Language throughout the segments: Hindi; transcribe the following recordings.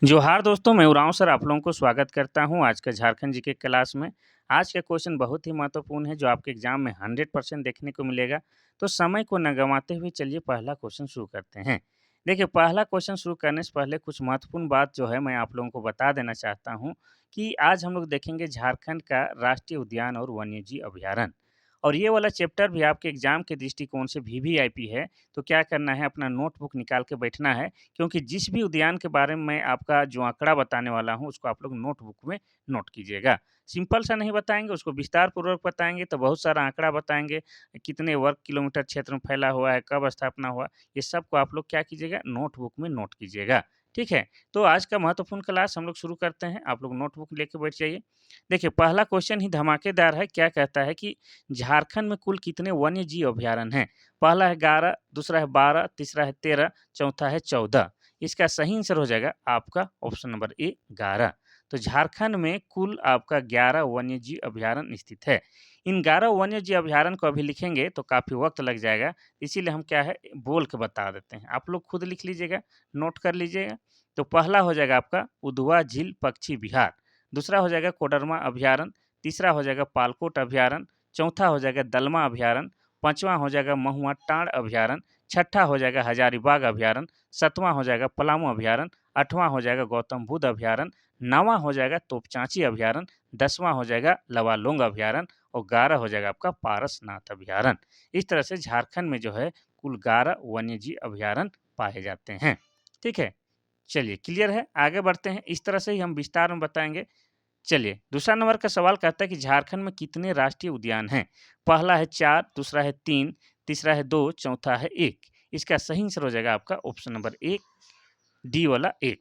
जोहार दोस्तों, मैं उरांव सर आप लोगों को स्वागत करता हूँ आज के झारखंड जीके क्लास में। आज का क्वेश्चन बहुत ही महत्वपूर्ण है जो आपके एग्जाम में 100% देखने को मिलेगा। तो समय को न गंवाते हुए चलिए पहला क्वेश्चन शुरू करते हैं। देखिए पहला क्वेश्चन शुरू करने से पहले कुछ महत्वपूर्ण बात जो है मैं आप लोगों को बता देना चाहता हूँ कि आज हम लोग देखेंगे झारखंड का राष्ट्रीय उद्यान और वन्यजीव अभयारण्य। और ये वाला चैप्टर भी आपके एग्जाम के दृष्टिकोण से वीवीआईपी है। तो क्या करना है, अपना नोटबुक निकाल के बैठना है, क्योंकि जिस भी उद्यान के बारे में मैं आपका जो आंकड़ा बताने वाला हूँ, उसको आप लोग नोटबुक में नोट कीजिएगा। सिंपल सा नहीं बताएँगे, उसको विस्तार पूर्वक बताएँगे, तो बहुत सारा आंकड़ा बताएँगे, कितने वर्ग किलोमीटर क्षेत्र में फैला हुआ है, कब स्थापना हुआ, ये सब को आप लोग क्या कीजिएगा, नोटबुक में नोट कीजिएगा। ठीक है? तो आज का महत्वपूर्ण क्लास हम लोग शुरू करते हैं, आप लोग नोटबुक लेके बैठ जाइए। देखिए, पहला क्वेश्चन ही धमाकेदार है, क्या कहता है कि झारखंड में कुल कितने वन्यजीव अभयारण्य हैं? पहला है 11, दूसरा है 12, तीसरा है 13, चौथा है 14। इसका सही आंसर हो जाएगा आपका ऑप्शन नंबर ए 11। तो झारखंड में कुल आपका 11 वन्यजीव अभयारण्य स्थित है। इन 11 वन्यजीव अभयारण्य को अभी लिखेंगे तो काफ़ी वक्त लग जाएगा, इसीलिए हम क्या है बोल के बता देते हैं। आप लोग खुद लिख लीजिएगा, नोट कर लीजिएगा। तो पहला हो जाएगा आपका उधवा झील पक्षी विहार, दूसरा हो जाएगा कोडरमा अभयारण्य, तीसरा हो जाएगा पालकोट अभयारण्य, चौथा हो जाएगा दलमा अभयारण्य, पाँचवां हो जाएगा महुआ टाँड़ अभयारण्य, छठा हो जाएगा हजारीबाग अभयारण्य, सातवां हो जाएगा पलामू अभयारण्य, आठवां हो जाएगा गौतम बुद्ध अभयारण्य, नौवां हो जाएगा तोपचांची अभयारण्य, 10वां हो जाएगा लवालोंग अभयारण्य और 11 हो जाएगा आपका पारसनाथ अभयारण्य। इस तरह से झारखंड में जो है कुल 11 वन्यजीव अभयारण्य पाए जाते हैं। ठीक है? चलिए क्लियर है, आगे बढ़ते हैं। इस तरह से ही हम विस्तार में बताएँगे। चलिए, दूसरा नंबर का सवाल कहता है कि झारखंड में कितने राष्ट्रीय उद्यान हैं? पहला है 4, दूसरा है 3, तीसरा है 2, चौथा है 1। इसका सही आंसर हो जाएगा आपका ऑप्शन नंबर 1, डी वाला 1।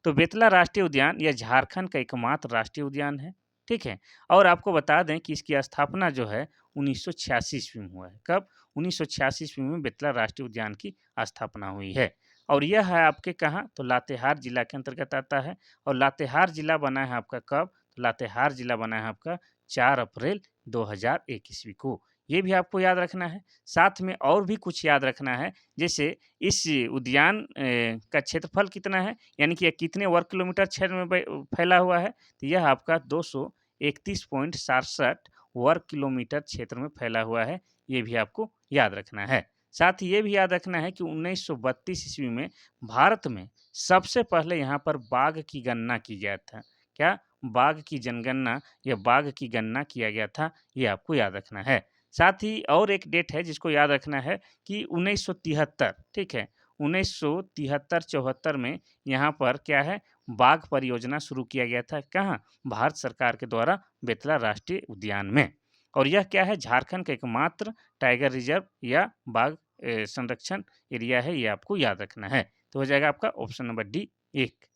तो बेतला राष्ट्रीय उद्यान यह झारखंड का एकमात्र राष्ट्रीय उद्यान है, ठीक है? और आपको बता दें कि इसकी स्थापना जो है 1986 ईस्वी में हुआ है। कब? 1986 ईस्वी में बेतला राष्ट्रीय उद्यान की स्थापना हुई है। और यह है आपके कहाँ? तो लातेहार जिला के अंतर्गत आता है। और लातेहार जिला बना है आपका कब? लातेहार जिला बना है आपका 4 अप्रैल 2001 ईस्वी को। ये भी आपको याद रखना है। साथ में और भी कुछ याद रखना है, जैसे इस उद्यान का क्षेत्रफल कितना है, यानी कि ये कितने वर्ग किलोमीटर क्षेत्र में फैला हुआ है, तो यह आपका 231.67 वर्ग किलोमीटर क्षेत्र में फैला हुआ है। ये भी आपको याद रखना है। साथ ही ये भी याद रखना है कि 1932 ईस्वी में भारत में सबसे पहले यहाँ पर बाघ की गणना की गया था। क्या? बाघ की जनगणना या बाघ की गणना किया गया था, ये आपको याद रखना है। साथ ही और एक डेट है जिसको याद रखना है कि 1973, ठीक है? 1973-74 में यहाँ पर क्या है, बाघ परियोजना शुरू किया गया था। कहाँ? भारत सरकार के द्वारा बेतला राष्ट्रीय उद्यान में। और यह क्या है, झारखंड का एकमात्र टाइगर रिजर्व या बाघ संरक्षण एरिया है, ये आपको याद रखना है। तो हो जाएगा आपका option number D 1।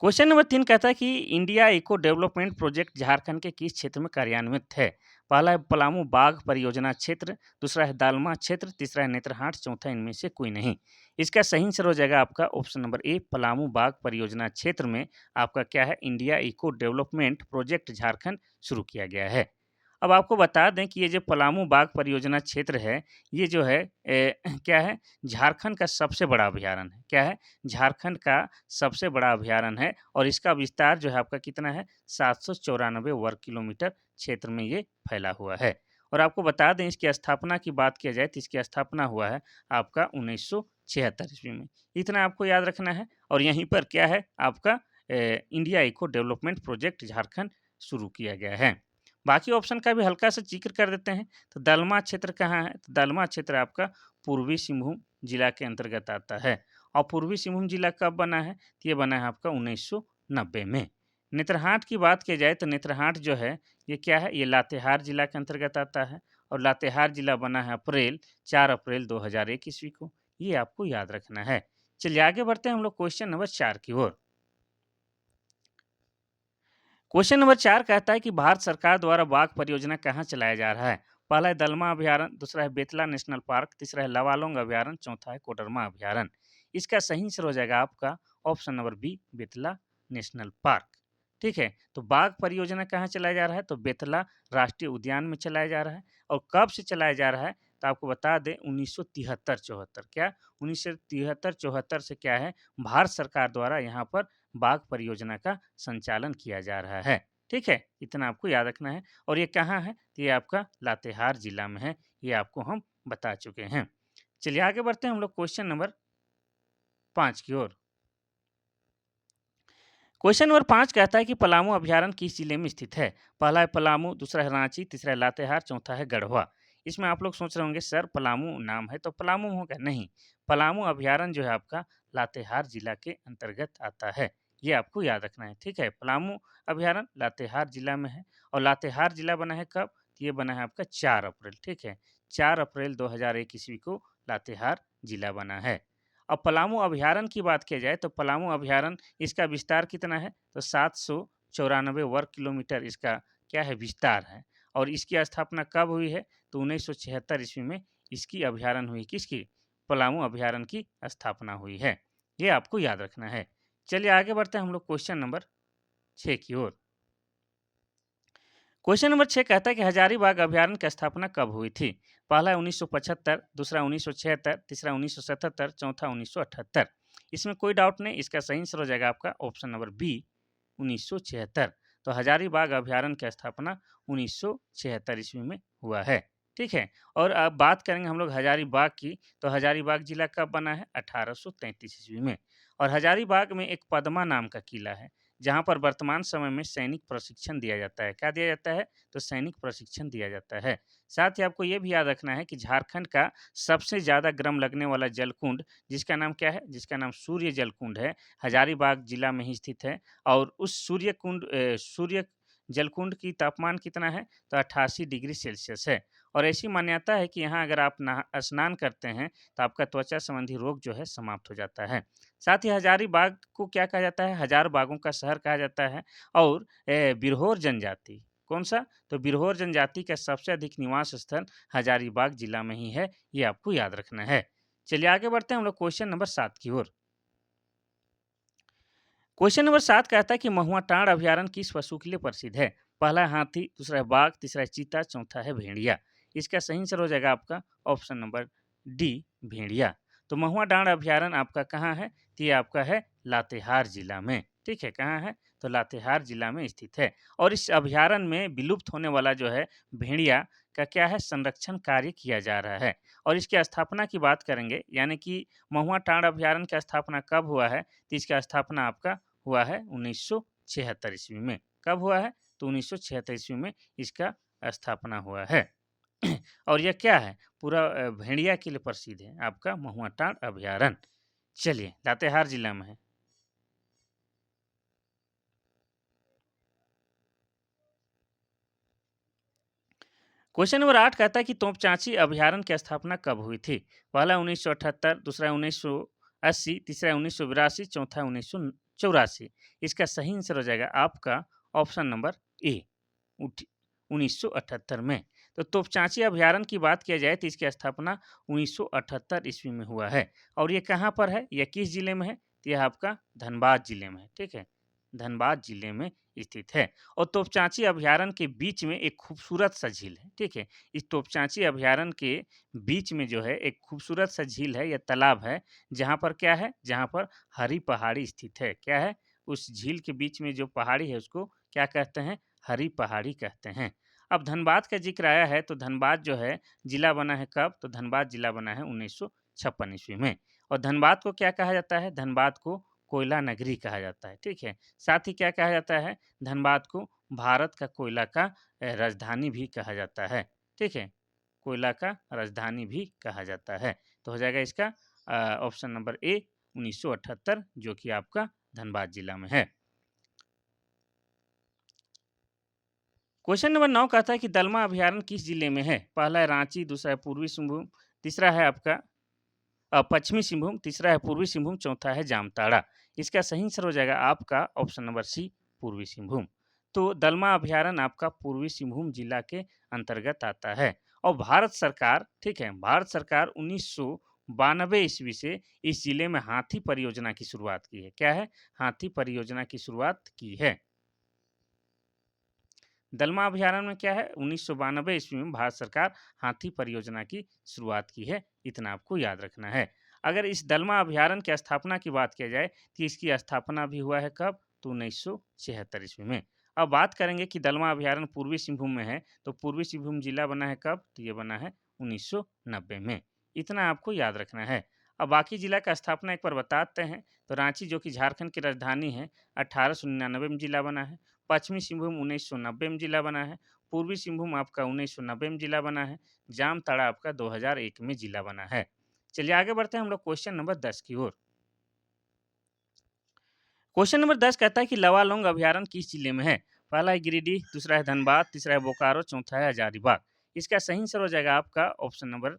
Question number 3 कहता है कि India eco development project Jharkhand के किस क्षेत्र में कार्यान्वित है? पहला है पलामू बाघ परियोजना क्षेत्र, दूसरा है दालमा क्षेत्र, तीसरा है नेत्रहाट, चौथा इनमें से कोई नहीं। इसका सही आंसर हो जाएगा आपका ऑप्शन नंबर ए, पलामू बाघ परियोजना क्षेत्र में आपका क्या है, India eco development project Jharkhand शुरू किया गया है। अब आपको बता दें कि ये जो पलामू बाघ परियोजना क्षेत्र है, ये जो है क्या है, झारखंड का सबसे बड़ा अभयारण्य है। क्या है? झारखंड का सबसे बड़ा अभयारण्य है और इसका विस्तार जो है आपका कितना है, 794 वर्ग किलोमीटर क्षेत्र में ये फैला हुआ है। और आपको बता दें इसकी स्थापना की बात किया जाए तो इसकी स्थापना हुआ है आपका 1976 ईस्वी में। इतना आपको याद रखना है। और यहीं पर क्या है आपका India eco development project Jharkhand शुरू किया गया है। बाकी ऑप्शन का भी हल्का सा जिक्र कर देते हैं। तो दलमा क्षेत्र कहाँ है? तो दलमा क्षेत्र आपका पूर्वी सिंहभूम जिला के अंतर्गत आता है। और पूर्वी सिंहभूम जिला कब बना है? तो ये बना है आपका 1990 में। नेत्रहाट की बात की जाए तो नेत्रहाट जो है ये क्या है, ये लातेहार जिला के अंतर्गत आता है। और लातेहार जिला बना है 4 अप्रैल 2001 ईस्वी को। ये आपको याद रखना है। चलिए आगे बढ़ते हैं हम लोग क्वेश्चन नंबर 4 की ओर। क्वेश्चन नंबर 4 कहता है कि भारत सरकार द्वारा बाघ परियोजना कहाँ चलाया जा रहा है? पहला है दलमा अभयारण्य, दूसरा है बेतला नेशनल पार्क, तीसरा है लवालोंग अभयारण्य, चौथा है कोडरमा अभयारण्य। इसका सही आंसर हो जाएगा आपका option number B, Betla national park. ठीक है, तो बाघ परियोजना कहाँ चलाया जा रहा है? तो बेतला राष्ट्रीय उद्यान में चलाया जा रहा है। और कब से चलाया जा रहा है? तो आपको बता दें 1973-74 क्या 1973-74 से क्या है भारत सरकार द्वारा यहाँ पर बाघ परियोजना का संचालन किया जा रहा है। ठीक है? इतना आपको याद रखना है और ये कहाँ है? तो ये आपका लातेहार जिला में है, ये आपको हम बता चुके हैं। चलिए आगे बढ़ते हैं हम लोग क्वेश्चन नंबर 5 की ओर। क्वेश्चन नंबर 5 कहता है कि पलामू अभयारण्य किस जिले में स्थित है? पहला है पलामू, दूसरा है रांची, तीसरा है लातेहार, चौथा है गढ़वा। इसमें आप लोग सोच रहे होंगे सर पलामू नाम है तो पलामू होगा, नहीं। पलामू अभयारण्य जो है आपका लातेहार जिला के अंतर्गत आता है। ये आपको याद रखना है, ठीक है? पलामू अभयारण्य लातेहार जिला में है और लातेहार जिला बना है कब? तो ये बना है आपका 4 अप्रैल, ठीक है? 4 अप्रैल 2001 ईस्वी को लातेहार जिला बना है। अब पलामू अभयारण्य की बात की जाए तो पलामू अभयारण्य इसका विस्तार कितना है? तो 794 वर्ग किलोमीटर इसका क्या है विस्तार है और इसकी स्थापना कब हुई है? तो 1976 ईस्वी में इसकी अभयारण्य हुई, किसकी? पलामू अभयारण्य की स्थापना हुई है। ये आपको याद रखना है। चलिए आगे बढ़ते हैं हम लोग क्वेश्चन नंबर 6 की ओर। क्वेश्चन नंबर 6 कहता है कि हजारीबाग अभयारण्य की स्थापना कब हुई थी? पहला है 1975, दूसरा 1976, तीसरा 1977, चौथा 1978। इसमें कोई डाउट नहीं, इसका सही आंसर हो जाएगा आपका ऑप्शन नंबर बी 1976। तो हजारीबाग अभयारण्य की स्थापना 1976 ईस्वी में हुआ है। ठीक है, और अब बात करेंगे हम लोग हजारीबाग की, तो हजारीबाग जिला कब बना है? 1833 ईस्वी में। और हजारीबाग में एक पद्मा नाम का किला है जहाँ पर वर्तमान समय में सैनिक प्रशिक्षण दिया जाता है। क्या दिया जाता है? तो सैनिक प्रशिक्षण दिया जाता है। साथ ही आपको ये भी याद रखना है कि झारखंड का सबसे ज़्यादा गर्म लगने वाला जलकुंड जिसका नाम क्या है? जिसका नाम सूर्य जलकुंड है, हजारीबाग जिला में ही स्थित है और उस सूर्य जलकुंड की तापमान कितना है? तो 88 डिग्री सेल्सियस है और ऐसी मान्यता है कि यहाँ अगर आप नहा स्नान करते हैं तो आपका त्वचा संबंधी रोग जो है समाप्त हो जाता है। साथ ही हजारीबाग को क्या कहा जाता है? हजार बागों का शहर कहा जाता है और बिरहोर जनजाति कौन-सा? तो बिरहोर जनजाति का सबसे अधिक निवास स्थल हजारीबाग जिला में ही है, ये आपको याद रखना है। चलिए आगे बढ़ते हैं हम लोग क्वेश्चन नंबर 7 की ओर। क्वेश्चन नंबर 7 कहता है कि महुआ टाँड़ अभयारण्य किस पशु के लिए प्रसिद्ध है? पहला है हाथी, दूसरा है बाघ, तीसरा है चीता, चौथा है भेड़िया। इसका सही आंसर हो जाएगा आपका ऑप्शन नंबर डी भेड़िया। तो महुआ डाँड़ अभयारण्य आपका कहाँ है? तो ये आपका है लातेहार जिला में। ठीक है, कहाँ है? तो लातेहार जिला में स्थित है और इस अभयारण्य में विलुप्त होने वाला जो है भेड़िया का क्या है? संरक्षण कार्य किया जा रहा है और इसकी स्थापना की बात करेंगे यानी कि महुआ टाँड़ अभयारण्य की स्थापना कब हुआ है? तो इसका स्थापना आपका हुआ है 1976 ईस्वी में। कब हुआ है? तो 1976 ईस्वी में इसका स्थापना हुआ है। और यह क्या है? पूरा भेड़िया के लिए प्रसिद्ध है, आपका महुआ टाँड़ अभयारण्य। चलिए, लातेहार जिला में है। क्वेश्चन नंबर 8 कहता है कि तोपचांची अभयारण्य की स्थापना कब हुई थी? पहला 1978, दूसरा 1980, तीसरा 1982, चौथा 1984। इसका सही आंसर हो जाएगा आपका ऑप्शन नंबर ए 1978 में। तो तोपचांची अभयारण्य की बात किया जाए तो इसकी स्थापना 1978 ईस्वी में हुआ है और ये कहाँ पर है? यह किस जिले में है? तो यह आपका धनबाद जिले में है। ठीक है, धनबाद जिले में स्थित है और तोपचांची अभयारण्य के बीच में एक खूबसूरत सा झील है। ठीक है, इस तोपचांची अभयारण्य के बीच में जो है एक खूबसूरत सा झील है या तालाब है जहाँ पर क्या है? जहाँ पर हरी पहाड़ी स्थित है। क्या है? उस झील के बीच में जो पहाड़ी है उसको क्या कहते हैं? हरी पहाड़ी कहते हैं। अब धनबाद का जिक्र आया है तो धनबाद जो है जिला बना है कब? तो धनबाद जिला बना है 1956 ईस्वी में और धनबाद को क्या कहा जाता है? धनबाद को कोयला नगरी कहा जाता है। ठीक है, साथ ही क्या कहा जाता है? धनबाद को भारत का कोयला का राजधानी भी कहा जाता है। ठीक है, कोयला का राजधानी भी कहा जाता है। तो हो जाएगा इसका ऑप्शन नंबर ए 1978 जो कि आपका धनबाद जिला में है। क्वेश्चन नंबर 9 कहता है कि दलमा अभयारण्य किस जिले में है? पहला है रांची, दूसरा है पूर्वी सिंहभूम, तीसरा है आपका पश्चिमी सिंहभूम, तीसरा है पूर्वी सिंहभूम, चौथा है जामताड़ा। इसका सही आंसर हो जाएगा आपका ऑप्शन नंबर सी पूर्वी सिंहभूम। तो दलमा अभयारण्य आपका पूर्वी सिंहभूम जिला के अंतर्गत आता है और भारत सरकार, ठीक है, भारत सरकार 1992 ईस्वी से इस जिले में हाथी परियोजना की शुरुआत की है। क्या है? हाथी परियोजना की शुरुआत की है। दलमा अभयारण्य में क्या है, 1992 ईस्वी में भारत सरकार हाथी परियोजना की शुरुआत की है। इतना आपको याद रखना है। अगर इस दलमा अभयारण्य की स्थापना की बात किया जाए तो इसकी स्थापना भी हुआ है कब, तो 1976 ईस्वी में। अब बात करेंगे कि दलमा अभयारण्य पूर्वी सिंहभूम में है, तो पूर्वी सिंहभूम जिला बना है कब, तो ये बना है 1990 में। इतना आपको याद रखना है। अब बाकी जिला का स्थापना एक बार बताते हैं। तो रांची जो कि झारखंड की राजधानी है, 1899 में जिला बना है। पश्चिमी सिंहभूम 1990 में जिला बना है। पूर्वी सिंहभूम आपका 1990 में जिला बना है। जामताड़ा आपका 2001 में जिला बना है। चलिए आगे बढ़ते हैं हम लोग क्वेश्चन नंबर 10 की ओर। क्वेश्चन नंबर 10 कहता है कि लवालोंग अभयारण्य किस जिले में है? पहला है गिरिडीह, दूसरा है धनबाद, तीसरा है बोकारो, चौथा है हजारीबाग। इसका सही आंसर हो जाएगा आपका ऑप्शन नंबर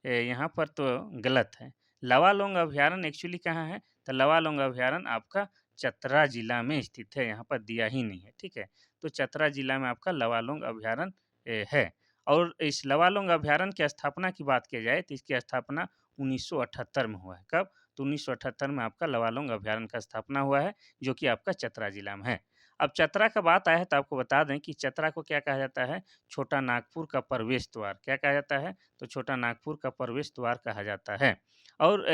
यहाँ पर तो गलत है। लवालोंग अभयारण्य एक्चुअली कहाँ है? तो लवालोंग अभयारण्य आपका चतरा जिला में स्थित है, यहाँ पर दिया ही नहीं है, ठीक है? तो चतरा जिला में आपका लवालोंग अभयारण्य है। और इस लवालोंग अभयारण्य की स्थापना की बात की जाए तो इसकी स्थापना 1978 में हुआ है। कब? तो 1978 में आपका लवालोंग अभयारण्य का स्थापना हुआ है, जो कि आपका चतरा जिला में है। अब चतरा का बात आया है तो आपको बता दें कि चतरा को क्या कहा जाता है? छोटा नागपुर का प्रवेश द्वार। क्या कहा जाता है? तो छोटा नागपुर का प्रवेश द्वार कहा जाता है। और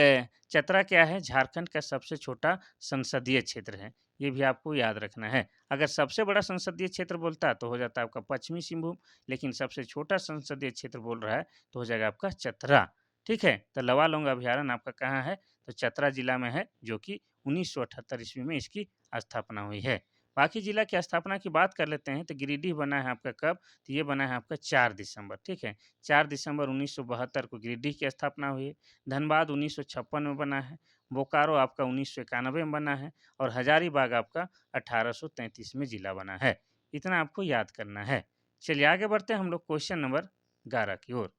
चतरा क्या है? झारखंड का सबसे छोटा संसदीय क्षेत्र है। ये भी आपको याद रखना है। अगर सबसे बड़ा संसदीय क्षेत्र बोलता तो हो जाता आपका पश्चिमी सिंहभूम, लेकिन सबसे छोटा संसदीय क्षेत्र बोल रहा है तो हो जाएगा आपका चतरा। ठीक है? तो लवालोंग अभयारण्य आपका कहाँ है? तो चतरा जिला में है, जो कि 1978 ईस्वी में इसकी स्थापना हुई है। बाकी जिला की स्थापना की बात कर लेते हैं तो गिरिडीह बना है आपका कब? तो ये बना है आपका 4 दिसंबर, ठीक है? 4 दिसंबर 1972 को गिरिडीह की स्थापना हुई है। धनबाद 1956 में बना है। बोकारो आपका 1991 में बना है और हजारीबाग आपका 1833 में जिला बना है। इतना आपको याद करना है। चलिए आगे बढ़ते हैं हम लोग क्वेश्चन नंबर 11 की ओर।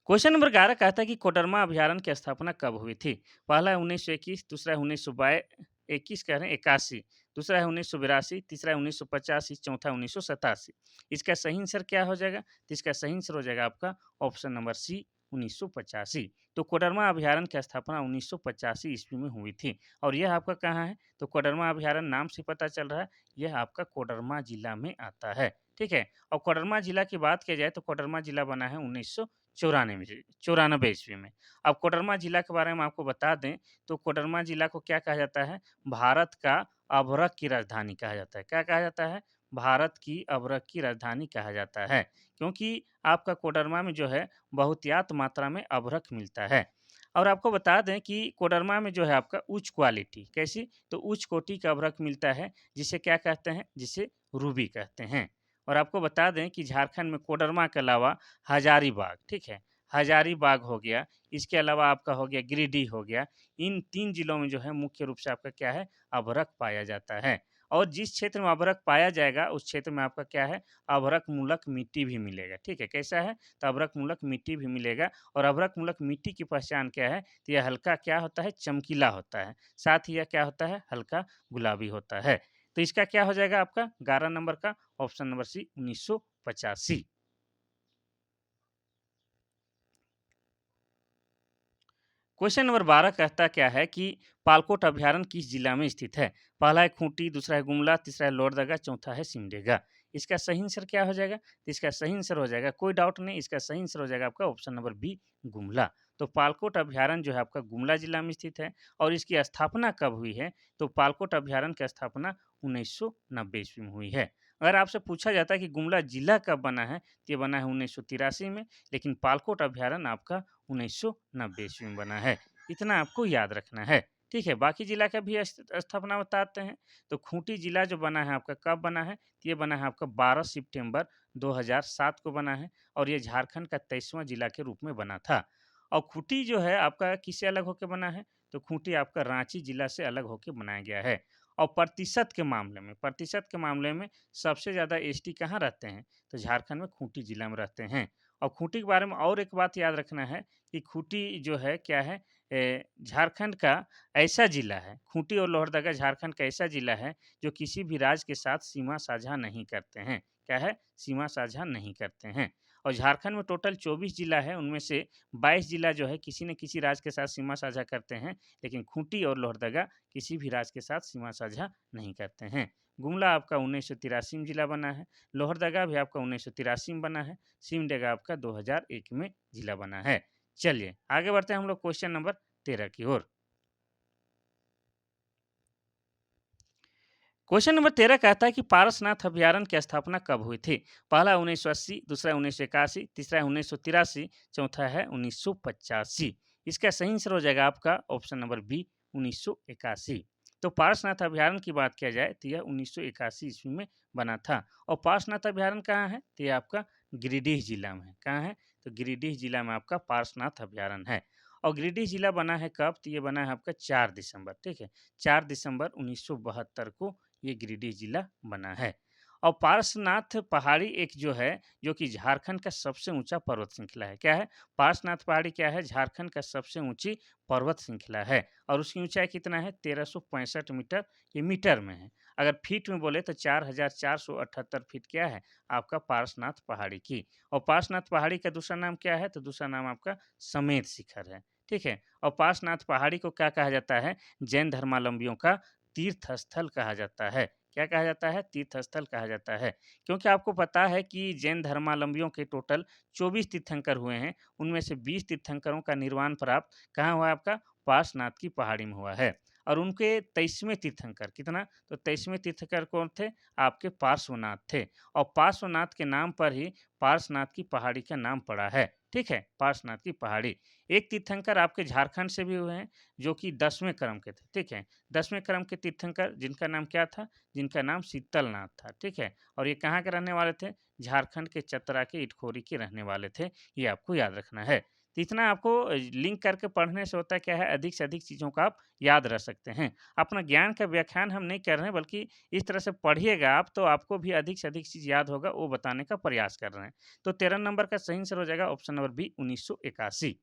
क्वेश्चन नंबर 11 कहता है कि कोडरमा अभयारण्य की स्थापना कब हुई थी? पहला है 1921, दूसरा है 1921 कह रहे हैं 81, दूसरा है 1982, तीसरा है 1985, चौथा 1987। इसका सही आंसर क्या हो जाएगा? तो इसका सही आंसर हो जाएगा आपका ऑप्शन नंबर सी 1985। तो कोडरमा अभयारण्य की स्थापना 1985 ईस्वी में हुई थी। और यह आपका कहाँ है? तो कोडरमा अभयारण्य नाम से पता चल रहा है, यह आपका कोडरमा जिला में आता है। ठीक है? और कोडरमा जिला की बात की जाए तो कोडरमा जिला बना है 1994 ईस्वी में। अब कोडरमा जिला के बारे में आपको बता दें तो कोडरमा जिला को क्या कहा जाता है? भारत का अभ्रक की राजधानी कहा जाता है। क्या कहा जाता है? भारत की अभ्रक की राजधानी कहा जाता है, क्योंकि आपका कोडरमा में जो है बहुतायत मात्रा में अभ्रक मिलता है। और आपको बता दें कि कोडरमा में जो है आपका उच्च क्वालिटी कैसी? तो उच्च कोटि का अभ्रक मिलता है, जिसे क्या कहते हैं? जिसे रूबी कहते हैं। और आपको बता दें कि झारखंड में कोडरमा के अलावा हजारीबाग, ठीक है? हजारीबाग हो गया, इसके अलावा आपका हो गया गिरिडीह हो गया। इन 3 जिलों में जो है मुख्य रूप से आपका क्या है? अभ्रक पाया जाता है। और जिस क्षेत्र में अभ्रक पाया जाएगा उस क्षेत्र में आपका क्या है? अभ्रक मूलक मिट्टी भी मिलेगा, ठीक है? कैसा है? तो अभ्रक मूलक मिट्टी भी मिलेगा। और अभ्रक मूलक मिट्टी की पहचान क्या है? तो यह हल्का क्या होता है? चमकीला होता है। साथ ही यह क्या होता है? हल्का गुलाबी होता है। तो इसका क्या हो जाएगा आपका 11 नंबर का option number C 1985। Question number 12 कहता क्या है कि पालकोट अभयारण्य किस जिला में स्थित है? पहला है खूंटी, दूसरा है गुमला, तीसरा है लोहरदगा, चौथा है सिमडेगा। इसका सही आंसर क्या हो जाएगा? तो इसका सही आंसर हो जाएगा, कोई डाउट नहीं, इसका सही आंसर हो जाएगा आपका ऑप्शन नंबर बी गुमला। तो पालकोट अभयारण्य जो है आपका गुमला जिला में स्थित है। और इसकी स्थापना कब हुई है? तो पालकोट अभयारण्य की स्थापना 1990 ईस्वी में हुई है। अगर आपसे पूछा जाता है कि गुमला जिला कब बना है, तो ये बना है 1983 में, लेकिन पालकोट अभयारण्य आपका 1990 ईस्वी में बना है। इतना आपको याद रखना है। ठीक है, बाकी जिला का भी स्थापना बताते हैं। तो खूंटी जिला जो बना है आपका कब बना है? तो ये बना है आपका 12 सितंबर 2007 को बना है। और ये झारखंड का 23वां जिला के रूप में बना था। और खूंटी जो है आपका किससे अलग होकर बना है? तो खूंटी आपका रांची जिला से अलग होकर बनाया गया है। और प्रतिशत के मामले में सबसे ज़्यादा एसटी कहाँ रहते हैं? तो झारखंड में खूंटी जिला में रहते हैं। और खूंटी के बारे में और एक बात याद रखना है कि खूंटी जो है क्या है? झारखंड का ऐसा जिला है, खूंटी और लोहरदगा झारखंड का ऐसा जिला है जो किसी भी राज्य के साथ सीमा साझा नहीं करते हैं। क्या है? सीमा साझा नहीं करते हैं। और झारखंड में टोटल 24 जिला है, उनमें से 22 जिला जो है किसी न किसी राज्य के साथ सीमा साझा करते हैं, लेकिन खूंटी और लोहरदगा किसी भी राज्य के साथ सीमा साझा नहीं करते हैं। गुमला आपका 1983 में जिला बना है। लोहरदगा भी आपका 1983 में बना है। सिमडेगा आपका 2001 में जिला बना है। चलिए आगे बढ़ते हैं हम लोग क्वेश्चन नंबर 13 की ओर। क्वेश्चन नंबर 13 कहता है कि पारसनाथ अभयारण्य की स्थापना कब हुई थी? पहला 1980, दूसरा 1981, तीसरा 1983, चौथा है 1985। इसका सही आंसर हो जाएगा आपका ऑप्शन नंबर बी 1981। तो पारसनाथ अभयारण्य की बात किया जाए तो यह 1981 ईस्वी में बना था। और पारसनाथ अभयारण्य कहाँ है? तो यह आपका गिरिडीह जिला में है। कहाँ है? तो गिरिडीह जिला में आपका पारसनाथ अभयारण्य है। और गिरिडीह जिला बना है कब? तो ये बना है आपका 4 दिसंबर, ठीक है, 4 दिसंबर 1972 को ये गिरिडीह जिला बना है। और पार्श्वनाथ पहाड़ी एक जो है, जो कि झारखंड का सबसे ऊंचा पर्वत श्रृंखला है। क्या है? पार्श्वनाथ पहाड़ी क्या है? झारखंड का सबसे ऊंची पर्वत श्रृंखला है। और उसकी ऊंचाई कितना है? 1365 मीटर। ये मीटर में है। अगर फीट में बोले तो 4478 फीट क्या है आपका पार्श्वनाथ पहाड़ी की। और पार्श्वनाथ पहाड़ी का दूसरा नाम क्या है? तो दूसरा नाम आपका समेत शिखर है, ठीक है। और पार्श्वनाथ पहाड़ी को क्या कहा जाता है? जैन धर्मावलंबियों का तीर्थ स्थल कहा जाता है। क्या कहा जाता है? तीर्थ स्थल कहा जाता है। क्योंकि आपको पता है कि जैन धर्मावलंबियों के टोटल 24 तीर्थंकर हुए हैं। उनमें से 20 तीर्थंकरों का निर्वाण प्राप्त कहाँ हुआ? आपका पार्श्वनाथ की पहाड़ी में हुआ है। और उनके 23वें तीर्थंकर कितना? तो 23वें तीर्थंकर कौन थे? आपके पार्श्वनाथ थे। और पार्श्वनाथ के नाम पर ही पार्श्वनाथ की पहाड़ी का नाम पड़ा है, ठीक है, पार्श्वनाथ की पहाड़ी। एक तीर्थंकर आपके झारखंड से भी हुए हैं, जो कि 10वें क्रम के थे, ठीक है। 10वें क्रम के तीर्थंकर जिनका नाम क्या था? जिनका नाम शीतलनाथ था, ठीक है। और ये कहाँ के रहने वाले थे? झारखंड के चतरा के इटखोरी के रहने वाले थे। ये आपको याद रखना है। तो इतना आपको लिंक करके पढ़ने से होता क्या है, अधिक से अधिक चीज़ों का आप याद रख सकते हैं। अपना ज्ञान का व्याख्यान हम नहीं कर रहे हैं, बल्कि इस तरह से पढ़िएगा आप तो आपको भी अधिक से अधिक चीज़ याद होगा, वो बताने का प्रयास कर रहे हैं। तो 13 नंबर का सही आंसर हो जाएगा option number B 1981।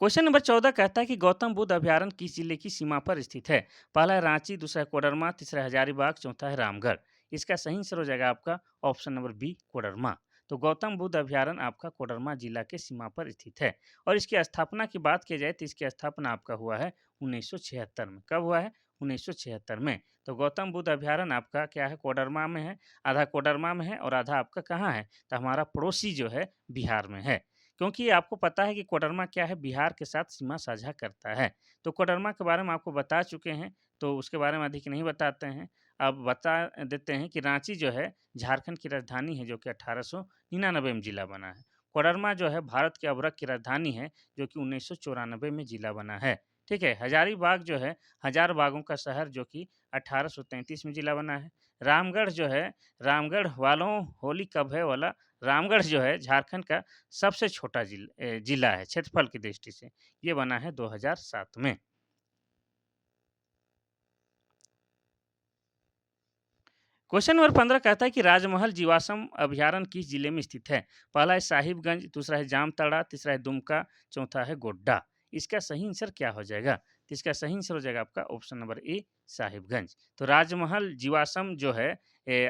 Question number 14 कहता है कि गौतम बुद्ध अभयारण्य किस जिले की सीमा पर स्थित है? पहला है रांची, दूसरा है कोडरमा, तीसरा है हजारीबाग, चौथा है रामगढ़। इसका सही आंसर हो जाएगा आपका ऑप्शन नंबर बी कोडरमा। तो गौतम बुद्ध अभयारण्य आपका कोडरमा जिला के सीमा पर स्थित है। और इसकी स्थापना की बात की जाए तो इसकी स्थापना आपका हुआ है 1976 में। कब हुआ है? 1976 में। तो गौतम बुद्ध अभयारण्य आपका क्या है? कोडरमा में है। आधा कोडरमा में है और आधा आपका कहाँ है? तो हमारा पड़ोसी जो है बिहार में है। क्योंकि आपको पता है कि कोडरमा क्या है? बिहार के साथ सीमा साझा करता है। तो कोडरमा के बारे में आपको बता चुके हैं, तो उसके बारे में अधिक नहीं बताते हैं। अब बता देते हैं कि रांची जो है झारखंड की राजधानी है, जो कि 1899 में जिला बना है। कोडरमा जो है भारत के अभ्रक की राजधानी है, जो कि 1994 में जिला बना है। ठीक है, हजारीबाग जो है हजार बागों का शहर, जो कि 1833 में जिला बना है। रामगढ़ जो है, रामगढ़ वालों होली कब है वाला, रामगढ़ जो है झारखंड का सबसे छोटा जिला है क्षेत्रफल की दृष्टि से। ये बना है 2007 में। क्वेश्चन नंबर 15 कहता है कि राजमहल जीवाश्म अभयारण्य किस जिले में स्थित है? पहला है साहिबगंज, दूसरा है जामताड़ा, तीसरा है दुमका, चौथा है गोड्डा। इसका सही आंसर क्या हो जाएगा? तो इसका सही आंसर हो जाएगा आपका ऑप्शन नंबर ए साहिबगंज। तो राजमहल जीवाश्म जो है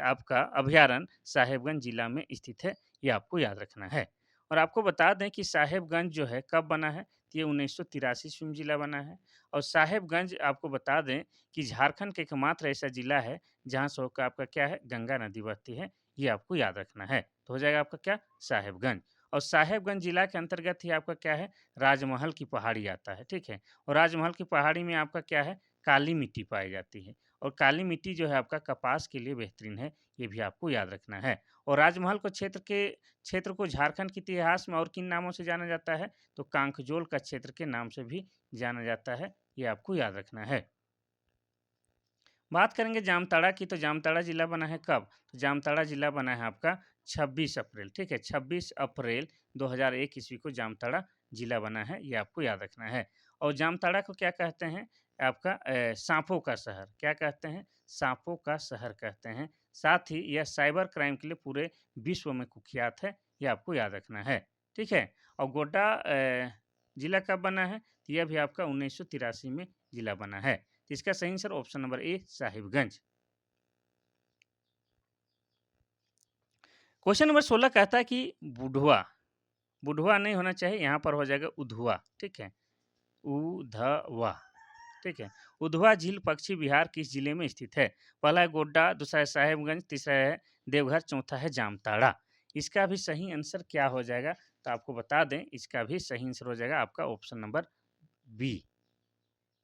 आपका अभयारण्य साहिबगंज जिला में स्थित है। ये आपको याद रखना है। और आपको बता दें कि साहेबगंज जो है कब बना है? तो ये 1983 ईस्वी में जिला बना है। और साहेबगंज आपको बता दें कि झारखंड का एकमात्र ऐसा जिला है जहाँ से होकर आपका क्या है? गंगा नदी बहती है। ये आपको याद रखना है। तो हो जाएगा आपका क्या? साहेबगंज। और साहेबगंज जिला के अंतर्गत ही आपका क्या है? राजमहल की पहाड़ी आता है, ठीक है। और राजमहल की पहाड़ी में आपका क्या है? काली मिट्टी पाई जाती है। और काली मिट्टी जो है आपका कपास के लिए बेहतरीन है। ये भी आपको याद रखना है। और राजमहल को क्षेत्र को झारखंड के इतिहास में और किन नामों से जाना जाता है? तो कांकजोल का क्षेत्र के नाम से भी जाना जाता है। ये आपको याद रखना है। बात करेंगे जामताड़ा की, तो जामताड़ा जिला बना है कब? तो जामताड़ा जिला बना है आपका 26 अप्रैल, ठीक है, 26 अप्रैल 2001 ईस्वी को जामताड़ा जिला बना है। ये आपको याद रखना है। और जामताड़ा को क्या कहते हैं? आपका सांपों का शहर। क्या कहते हैं? सांपों का शहर कहते हैं। साथ ही यह साइबर क्राइम के लिए पूरे विश्व में कुख्यात है। ये आपको याद रखना है, ठीक है। और गोड्डा जिला कब बना है? तो यह भी आपका 1983 में जिला बना है। तो इसका सही answer option number A Sahibganj. Question number 16 कहता है कि बुढ़वा, बुढ़वा नहीं होना चाहिए, यहाँ पर हो जाएगा उधवा, ठीक है, उधवा। ठीक है। उधवा झील पश्चिम बिहार किस जिले में स्थित है? पहला है गोड्डा, दूसरा है साहेबगंज, तीसरा है देवघर, चौथा है जामताड़ा। इसका भी सही आंसर क्या हो जाएगा? तो आपको बता दें, इसका भी सही आंसर हो जाएगा आपका ऑप्शन नंबर बी।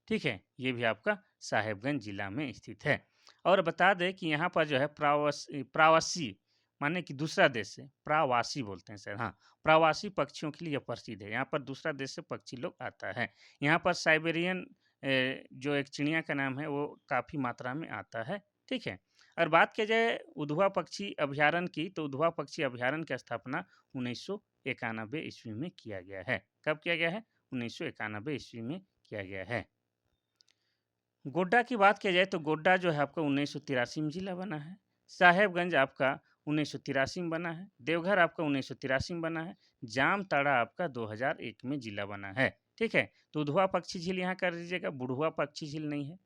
ठीक है, ये भी आपका साहेबगंज जिला में स्थित है। और बता दें कि यहाँ पर जो है प्रवासी माने कि दूसरा देश से, प्रवासी बोलते हैं सर, हाँ, प्रवासी पक्षियों के लिए प्रसिद्ध है। यहाँ पर दूसरा देश से पक्षी लोग आता है। यहाँ पर साइबेरियन जो एक चिड़िया का नाम है वो काफ़ी मात्रा में आता है। ठीक है। और बात की जाए उधवा पक्षी अभ्यारण्य की, तो उधवा पक्षी अभ्यारण्य की स्थापना 1991 ईस्वी में किया गया है। कब किया गया है? 1991 ईस्वी में किया गया है। गोड्डा की बात किया जाए तो गोड्डा जो है आपका 1983 में जिला बना है। साहेबगंज आपका 1983 में बना है। देवघर आपका 1983 में बना है। जामताड़ा आपका 2001 में जिला बना है। ठीक है, तो उधवा पक्षी झील यहाँ कर दीजिएगा, बुढ़वा पक्षी झील नहीं है।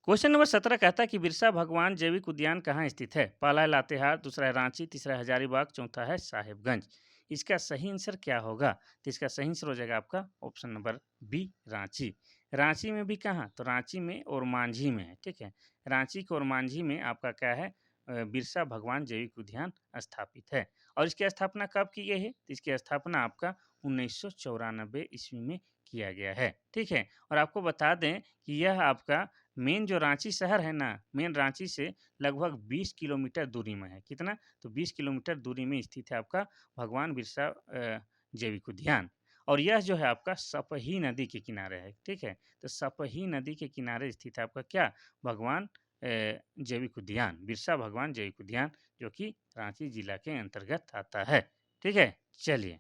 क्वेश्चन नंबर 17 कहता है कि बिरसा भगवान जैविक उद्यान कहाँ स्थित है? पहला है लातेहार, दूसरा है रांची, तीसरा है हजारीबाग, चौथा है साहिबगंज। इसका सही आंसर क्या होगा? तो इसका सही आंसर हो जाएगा आपका option number B, Ranchi. Ranchi में भी कहाँ? तो रांची में और मांझी में है। ठीक है, रांची के और मांझी में आपका क्या है? बिरसा भगवान जैविक उद्यान स्थापित है। और इसकी स्थापना कब की गई है? तो इसकी स्थापना आपका 1994 ईस्वी में किया गया है। ठीक है, और आपको बता दें कि यह आपका मेन जो रांची शहर है ना, मेन रांची से लगभग 20 किलोमीटर दूरी में है। कितना? तो 20 किलोमीटर दूरी में स्थित है आपका भगवान बिरसा जैविक उद्यान। और यह जो है आपका सपही नदी के किनारे है। ठीक है, तो सपही नदी के किनारे स्थित है आपका क्या? भगवान जैविक उद्यान, बिरसा भगवान जैविक उद्यान, जो कि रांची जिला के अंतर्गत आता है। ठीक है, चलिए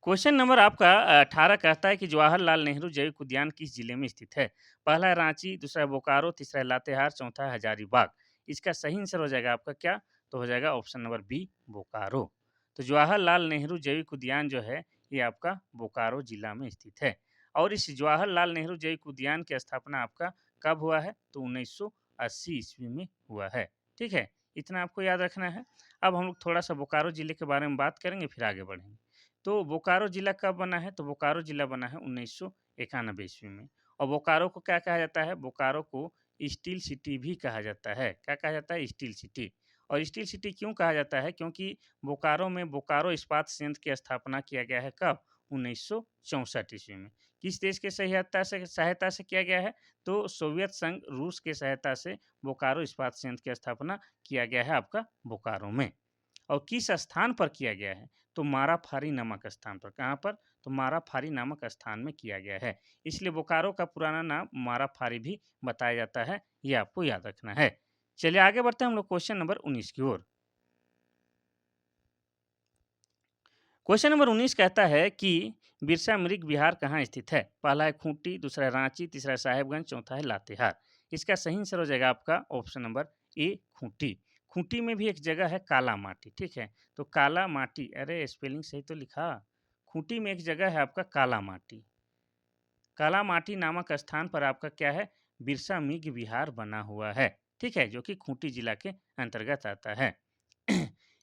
क्वेश्चन नंबर आपका 18 कहता है कि जवाहरलाल नेहरू जैविक उद्यान किस जिले में स्थित है? पहला है रांची, दूसरा है बोकारो, तीसरा है लातेहार, चौथा है हजारीबाग। इसका सही आंसर हो जाएगा आपका क्या? तो हो जाएगा ऑप्शन नंबर बी, बोकारो। तो जवाहरलाल नेहरू जैविक उद्यान जो है ये आपका बोकारो जिला में स्थित है। और इस जवाहरलाल नेहरू जैविक उद्यान की स्थापना आपका कब हुआ है? तो 1980 ईस्वी में हुआ है। ठीक है, इतना आपको याद रखना है। अब हम लोग थोड़ा सा बोकारो जिले के बारे में बात करेंगे, फिर आगे बढ़ेंगे। तो बोकारो जिला कब बना है? तो बोकारो जिला बना है 1991 ईस्वी में। और बोकारो को क्या कहा जाता है? बोकारो को स्टील सिटी भी कहा जाता है। क्या कहा जाता है? Steel city. और स्टील सिटी क्यों कहा जाता है? क्योंकि बोकारो में बोकारो इस्पात संयंत्र की स्थापना किया गया है कब? 1964 ईस्वी में। किस देश की सहायता से किया गया है? तो सोवियत संघ रूस के सहायता से बोकारो इस्पात संयंत्र की स्थापना किया गया है आपका बोकारो में। और किस स्थान पर किया गया है? तो माराफारी नामक स्थान पर। कहाँ पर? तो माराफारी नामक स्थान में किया गया है। इसलिए बोकारो का पुराना नाम माराफारी भी बताया जाता है, ये आपको याद रखना है। चलिए आगे बढ़ते हैं हम लोग क्वेश्चन नंबर 19 की ओर। क्वेश्चन नंबर 19 कहता है कि बिरसा मृग विहार कहाँ स्थित है? पहला है खूंटी, दूसरा है रांची, तीसरा है साहेबगंज, चौथा है लातेहार। इसका सही आंसर हो जाएगा आपका option number A, Khunti. Khunti में भी एक जगह है काला माटी। ठीक है, तो काला माटी, अरे स्पेलिंग सही तो लिखा। खूंटी में एक जगह है आपका काला माटी। काला माटी नामक स्थान पर आपका क्या है? बिरसा मृग विहार बना हुआ है। ठीक है, जो कि खूंटी जिला के अंतर्गत आता है।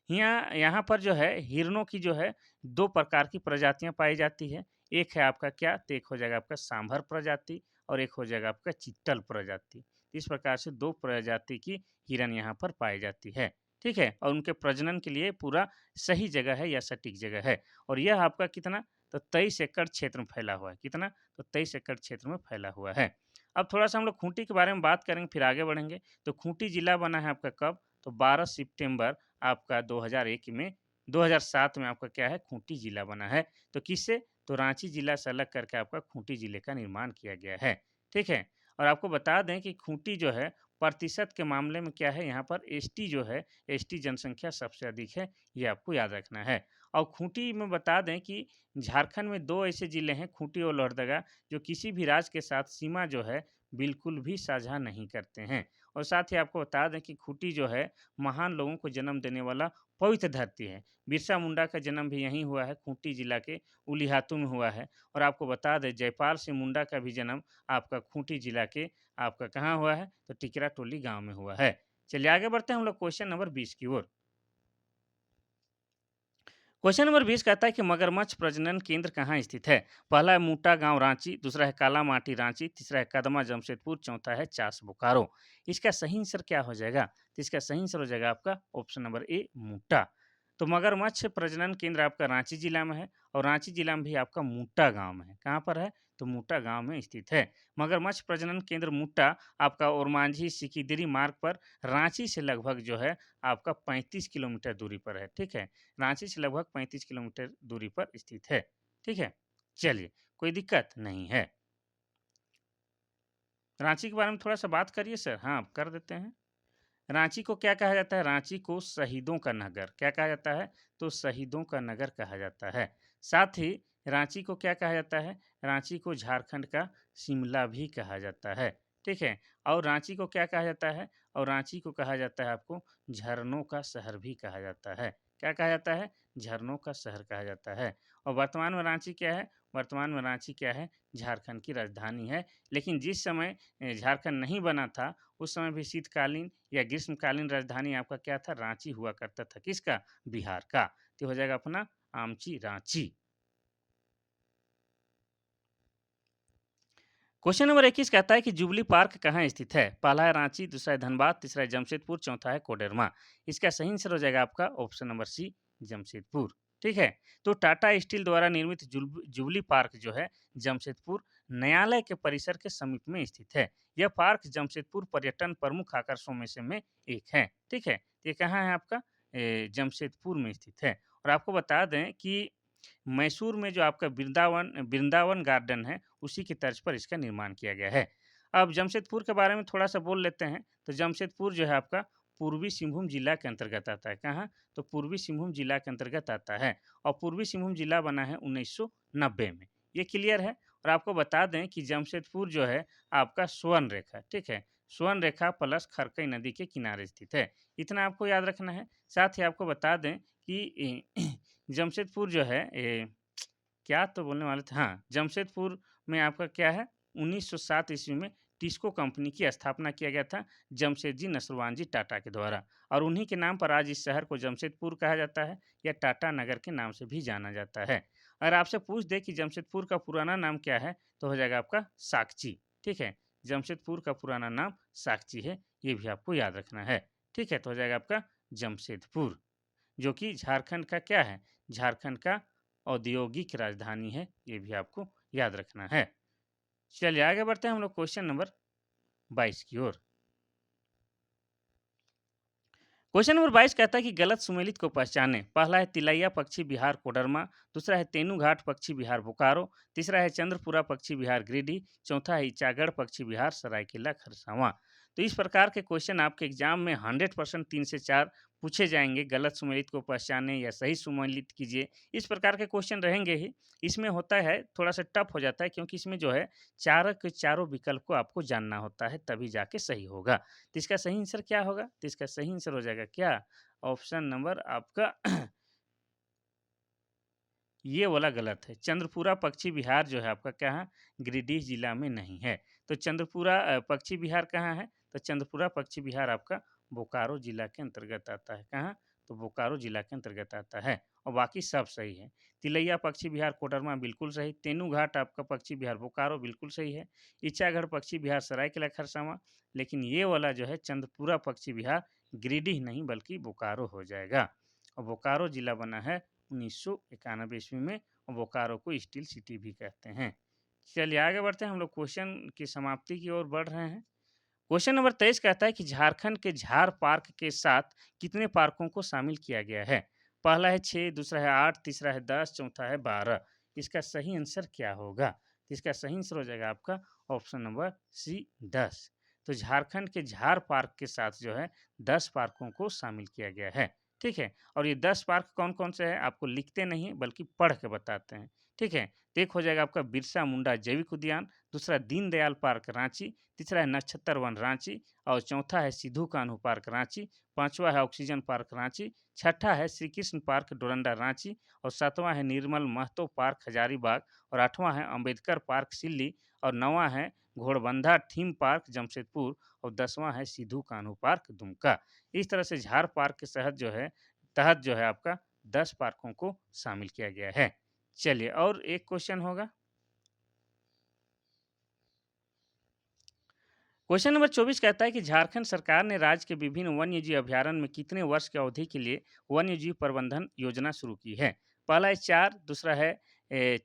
यहाँ यहाँ पर जो है हिरणों की जो है 2 प्रकार की प्रजातियाँ पाई जाती है। एक है आपका क्या? तो एक हो जाएगा आपका सांभर प्रजाति और एक हो जाएगा आपका चित्तल प्रजाति। इस प्रकार से 2 प्रजाति की हिरन यहाँ पर पाई जाती है। ठीक है? और उनके प्रजनन के लिए पूरा सही जगह है या सटीक जगह है। और यह आपका कितना? तो 23 एकड़ क्षेत्र में फैला हुआ है। कितना? तो 23 एकड़ क्षेत्र में फैला हुआ है। अब थोड़ा-सा हम लोग खूंटी के बारे में बात करेंगे, फिर आगे बढ़ेंगे। तो खूंटी जिला बना है आपका कब? तो 12 सितंबर आपका 2001 में 2007 में आपका क्या है? खूंटी जिला बना है। तो किससे? तो रांची जिला से अलग करके आपका खूंटी जिले का निर्माण किया गया है। ठीक है? और आपको बता दें कि खूंटी जो है प्रतिशत के मामले में क्या है? यहाँ पर एसटी जो है, एसटी जनसंख्या सबसे अधिक है, ये आपको याद रखना है। और खूंटी में बता दें कि झारखंड में 2 ऐसे ज़िले हैं, खूंटी और लोहरदगा, जो किसी भी राज्य के साथ सीमा जो है बिल्कुल भी साझा नहीं करते हैं। और साथ ही आपको बता दें कि खूंटी जो है महान लोगों को जन्म देने वाला पवित्र धरती है। बिरसा मुंडा का जन्म भी यहीं हुआ है, खूंटी जिला के उलिहातू में हुआ है। और आपको बता दें जयपाल सिंह मुंडा का भी जन्म आपका खूंटी जिला के आपका कहाँ हुआ है? तो टिकरा टोली गाँव में हुआ है। चलिए आगे बढ़ते हैं हम लोग क्वेश्चन नंबर 20 की ओर। क्वेश्चन नंबर 20 कहता है कि मगरमच्छ प्रजनन केंद्र कहाँ स्थित है? पहला है मूटा गांव रांची, दूसरा है कालामाटी रांची, तीसरा है कदमा जमशेदपुर, चौथा है चास बोकारो। इसका सही आंसर क्या हो जाएगा? तो इसका सही आंसर हो जाएगा आपका ऑप्शन नंबर ए मूटा। तो मगरमच्छ प्रजनन केंद्र आपका रांची जिला में है और रांची जिला में भी आपका मूटा गांव में है। कहाँ पर है? तो मूटा गांव में स्थित है। मगरमच्छ प्रजनन केंद्र मूटा आपका ओरमांझी सिकिदिरी मार्ग पर रांची से लगभग जो है आपका 35 किलोमीटर दूरी पर है। ठीक है, रांची से लगभग 35 किलोमीटर दूरी पर स्थित है। ठीक है, चलिए, कोई दिक्कत नहीं है। रांची के बारे में थोड़ा सा बात करिए सर। हाँ, कर देते हैं। रांची को क्या कहा जाता है? रांची को शहीदों का नगर क्या कहा जाता है? तो शहीदों का नगर कहा जाता है। साथ ही रांची को क्या कहा जाता है? रांची को झारखंड का शिमला भी कहा जाता है। ठीक है, और रांची को क्या कहा जाता है? और रांची को कहा जाता है आपको झरनों का शहर भी कहा जाता है। क्या कहा जाता है? झरनों का शहर कहा जाता है। और वर्तमान में रांची क्या है? वर्तमान में रांची क्या है? झारखंड की राजधानी है। लेकिन जिस समय झारखंड नहीं बना था, उस समय भी शीतकालीन या ग्रीष्मकालीन राजधानी आपका क्या था? रांची हुआ करता था। किसका? बिहार का। तो हो जाएगा अपना आमची रांची। क्वेश्चन नंबर 21 कहता है कि जुबली पार्क कहाँ स्थित है? पहला है रांची, दूसरा है धनबाद, तीसरा है जमशेदपुर, चौथा है कोडरमा। इसका सही आंसर हो जाएगा आपका ऑप्शन नंबर सी जमशेदपुर। ठीक है, तो टाटा स्टील द्वारा निर्मित जुबली पार्क जो है जमशेदपुर न्यायालय के परिसर के समीप में स्थित है। यह पार्क जमशेदपुर पर्यटन प्रमुख आकर्षणों में से में एक है। ठीक है, ये कहाँ है आपका? जमशेदपुर में स्थित है। और आपको बता दें कि मैसूर में जो आपका वृंदावन वृंदावन गार्डन है, उसी की तर्ज पर इसका निर्माण किया गया है। अब जमशेदपुर के बारे में थोड़ा-सा बोल लेते हैं, तो जमशेदपुर जो है आपका पूर्वी सिंहभूम जिला के अंतर्गत आता है। कहाँ? तो पूर्वी सिंहभूम जिला के अंतर्गत आता है और पूर्वी सिंहभूम जिला बना है 1990 में। ये क्लियर है? और आपको बता दें कि जमशेदपुर जो है आपका स्वर्ण रेखा, ठीक है? स्वर्ण रेखा प्लस खरकई नदी के किनारे स्थित है। इतना आपको याद रखना है। साथ ही आपको बता दें कि जमशेदपुर जो है क्या तो बोलने वाले थे हाँ, जमशेदपुर में आपका क्या है 1907 ईस्वी में टिस्को कंपनी की स्थापना किया गया था जमशेदजी नसरुवान जी टाटा के द्वारा और उन्हीं के नाम पर आज इस शहर को जमशेदपुर कहा जाता है या टाटा नगर के नाम से भी जाना जाता है। अगर आपसे पूछ दे कि जमशेदपुर का पुराना नाम क्या है तो हो जाएगा आपका साकची। ठीक है, जमशेदपुर का पुराना नाम साकची है, ये भी आपको याद रखना है। ठीक है, तो हो जाएगा आपका जमशेदपुर, जो कि झारखंड का क्या है? झारखंड का औद्योगिक राजधानी है, ये भी आपको याद रखना है। चलिए आगे बढ़ते हैं हम लोग क्वेश्चन नंबर 22 की ओर। क्वेश्चन नंबर 22 कहता है कि गलत सुमेलित को पहचाने। पहला है तिलैया पक्षी विहार कोडरमा, दूसरा है तेनूघाट पक्षी विहार बोकारो, तीसरा है चंद्रपुरा पक्षी विहार गिरिडीह, चौथा है इचागढ़ पक्षी विहार सरायकेला खरसावां। तो इस प्रकार के क्वेश्चन आपके एग्जाम में 100% 3 से 4 पूछे जाएंगे। गलत सुमेलित को पहचाने या सही सुमेलित कीजिए, इस प्रकार के क्वेश्चन रहेंगे ही। इसमें होता है थोड़ा सा टफ हो जाता है क्योंकि इसमें जो है चारों के चारों विकल्प को आपको जानना होता है तभी जाके सही होगा। तो इसका सही आंसर क्या होगा? तो इसका सही आंसर हो जाएगा क्या? ऑप्शन नंबर आपका ये वाला गलत है। चंद्रपुरा पक्षी विहार जो है आपका क्या है? गिरिडीह जिला में नहीं है। तो चंद्रपुरा पक्षी विहार कहाँ है? तो चंद्रपुरा पक्षी विहार आपका बोकारो जिला के अंतर्गत आता है। कहाँ? तो बोकारो जिला के अंतर्गत आता है और बाकी सब सही है। तिलैया पक्षी विहार कोडरमा बिल्कुल सही, तेनूघाट आपका पक्षी विहार बोकारो बिल्कुल सही है, इचागढ़ पक्षी विहार सरायकेला खरसावां, लेकिन ये वाला जो है चंद्रपुरा पक्षी विहार गिरिडीह नहीं बल्कि बोकारो हो जाएगा और बोकारो जिला बना है 1991 ईस्वी में और बोकारो को स्टील सिटी भी कहते हैं। चलिए आगे बढ़ते हैं, हम लोग क्वेश्चन की समाप्ति की ओर बढ़ रहे हैं। क्वेश्चन नंबर 23 कहता है कि झारखंड के झार पार्क के साथ कितने पार्कों को शामिल किया गया है? पहला है 6, दूसरा है 8, तीसरा है 10, चौथा है 12। इसका सही आंसर क्या होगा? तो इसका सही आंसर हो जाएगा आपका ऑप्शन नंबर सी 10। तो झारखंड के झार पार्क के साथ जो है 10 पार्कों को शामिल किया गया है। ठीक है, और ये 10 पार्क कौन-कौन से हैं आपको लिखते नहीं हैं बल्कि पढ़ के बताते हैं। ठीक है, तो एक हो जाएगा आपका बिरसा मुंडा जैविक उद्यान, दूसरा दीनदयाल पार्क रांची, तीसरा है नक्षत्र वन रांची और चौथा है सिद्धू कान्हू पार्क रांची, पांचवा है ऑक्सीजन पार्क रांची, छठा है श्री कृष्ण पार्क डोरंडा रांची और सातवां है निर्मल महतो पार्क हजारीबाग और आठवां है अंबेडकर पार्क सिल्ली और नौवां है घोड़बंधा थीम पार्क जमशेदपुर और 10वां है सिद्धू कान्हू पार्क दुमका। इस तरह से झार पार्क के तहत जो है आपका 10 पार्कों को शामिल किया गया है। चलिए और एक क्वेश्चन होगा। क्वेश्चन नंबर 24 कहता है कि झारखंड सरकार ने राज्य के विभिन्न वन्यजीव अभयारण्य में कितने वर्ष की अवधि के लिए वन्यजीव प्रबंधन योजना शुरू की है? पहला है 4, दूसरा है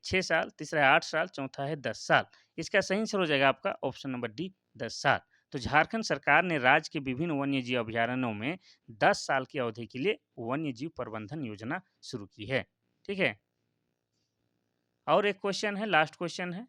6 साल, तीसरा है 8 साल, चौथा है 10 साल। इसका सही आंसर हो जाएगा आपका ऑप्शन नंबर डी 10 साल। तो झारखंड सरकार ने राज्य के विभिन्न वन्यजीव अभयारण्यों में 10 साल की अवधि के लिए वन्यजीव प्रबंधन योजना शुरू की है। ठीक है। और एक क्वेश्चन है, लास्ट क्वेश्चन है।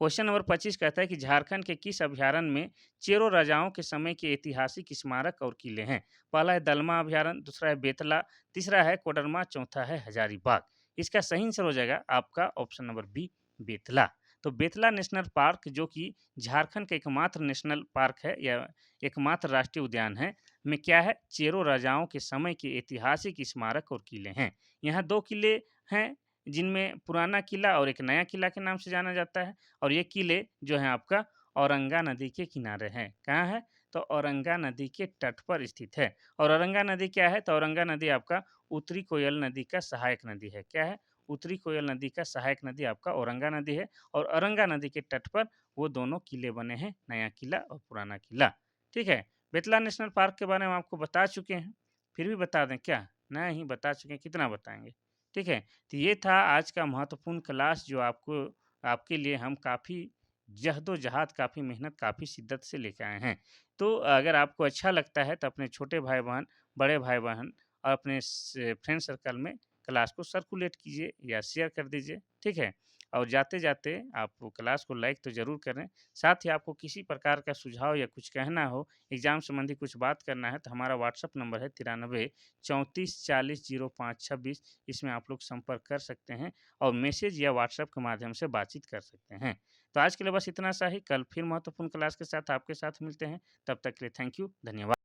क्वेश्चन नंबर 25 कहता है कि झारखंड के किस अभयारण्य में चेरो राजाओं के समय के ऐतिहासिक स्मारक और किले हैं? पहला है दलमा अभयारण्य, दूसरा है बेतला, तीसरा है कोडरमा, चौथा है हजारीबाग। इसका सही आंसर हो जाएगा आपका ऑप्शन नंबर बी बेतला। तो बेतला नेशनल पार्क जो कि झारखंड का एकमात्र नेशनल पार्क है या एकमात्र राष्ट्रीय उद्यान है में क्या है, चेरो राजाओं के समय के ऐतिहासिक स्मारक और किले हैं। यहाँ 2 किले हैं जिनमें पुराना किला और एक नया किला के नाम से जाना जाता है। और ये किले जो हैं आपका औरंगा नदी के किनारे हैं। कहाँ है? तो औरंगा नदी के तट पर स्थित है। और औरंगा नदी क्या है? तो औरंगा नदी आपका उत्तरी कोयल नदी का सहायक नदी है। क्या है? उत्तरी कोयल नदी का सहायक नदी आपका औरंगा नदी है और औरंगा नदी के तट पर वो दोनों किले बने हैं, नया किला और पुराना किला। ठीक है? बेतला नेशनल पार्क के बारे में आपको बता चुके हैं, फिर भी बता दें क्या? नहीं बता चुके हैं, कितना बताएँगे? ठीक है? तो ये था आज का महत्वपूर्ण क्लास जो आपको आपके लिए हम काफ़ी जहदोजहद, काफ़ी मेहनत, काफ़ी शिद्दत से लेके आए हैं। तो अगर आपको अच्छा लगता है तो अपने छोटे भाई-बहन, बड़े भाई-बहन और अपने फ्रेंड सर्कल में क्लास को सर्कुलेट कीजिए या शेयर कर दीजिए, ठीक है? और जाते-जाते आप क्लास को लाइक तो ज़रूर करें। साथ ही आपको किसी प्रकार का सुझाव या कुछ कहना हो, एग्ज़ाम संबंधी कुछ बात करना है तो हमारा व्हाट्सएप नंबर है 93 34 40 05 26। इसमें आप लोग संपर्क कर सकते हैं और मैसेज या व्हाट्सएप के माध्यम से बातचीत कर सकते हैं। तो आज के लिए बस इतना सा ही, कल फिर महत्वपूर्ण क्लास के साथ आपके साथ मिलते हैं। तब तक के लिए थैंक यू, धन्यवाद।